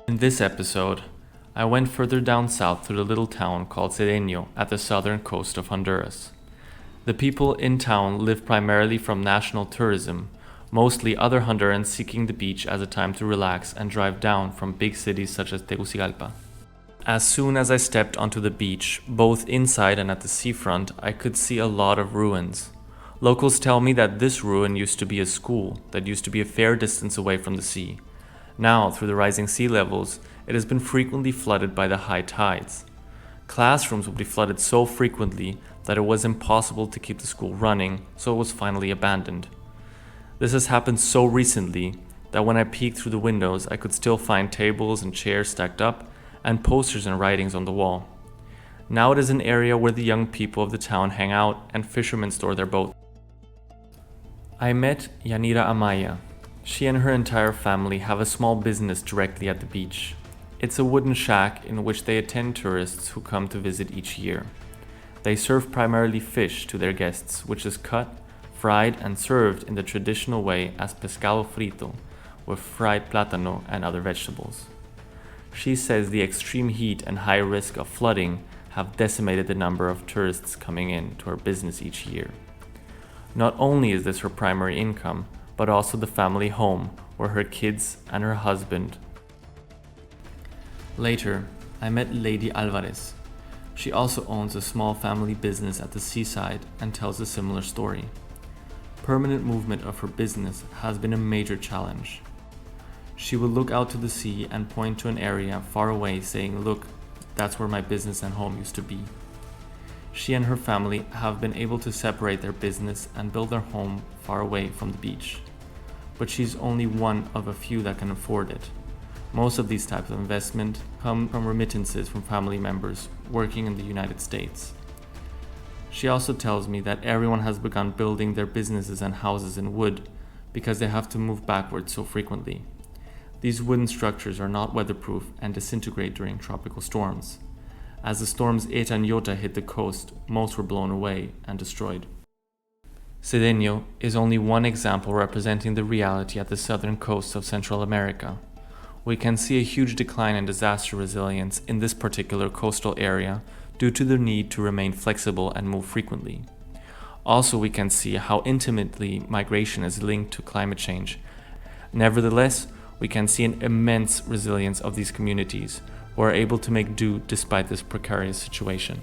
In this episode, I went further down south to the little town called Cedeño at the southern coast of Honduras. The people in town live primarily from national tourism, mostly other Hondurans seeking the beach as a time to relax and drive down from big cities such as Tegucigalpa. As soon as I stepped onto the beach, both inside and at the seafront, I could see a lot of ruins. Locals tell me that this ruin used to be a school that used to be a fair distance away from the sea. Now, through the rising sea levels, it has been frequently flooded by the high tides. Classrooms would be flooded so frequently that it was impossible to keep the school running, so it was finally abandoned. This has happened so recently that when I peeked through the windows, I could still find tables and chairs stacked up and posters and writings on the wall. Now it is an area where the young people of the town hang out and fishermen store their boats. I met Yanira Amaya. She and her entire family have a small business directly at the beach. It's a wooden shack in which they attend tourists who come to visit each year. They serve primarily fish to their guests, which is cut, fried and served in the traditional way as pescado frito, with fried plátano and other vegetables. She says the extreme heat and high risk of flooding have decimated the number of tourists coming in to her business each year. Not only is this her primary income, but also the family home where her kids and her husband. Later, I met Lady Alvarez. She also owns a small family business at the seaside and tells a similar story. Permanent movement of her business has been a major challenge. She will look out to the sea and point to an area far away saying, "Look, that's where my business and home used to be." She and her family have been able to separate their business and build their home far away from the beach. But she's only one of a few that can afford it. Most of these types of investment come from remittances from family members working in the United States. She also tells me that everyone has begun building their businesses and houses in wood because they have to move backwards so frequently. These wooden structures are not weatherproof and disintegrate during tropical storms. As the storms Eta and Iota hit the coast, most were blown away and destroyed. Cedeño is only one example representing the reality at the southern coast of Central America. We can see a huge decline in disaster resilience in this particular coastal area due to the need to remain flexible and move frequently. Also, we can see how intimately migration is linked to climate change. Nevertheless, we can see an immense resilience of these communities who are able to make do despite this precarious situation.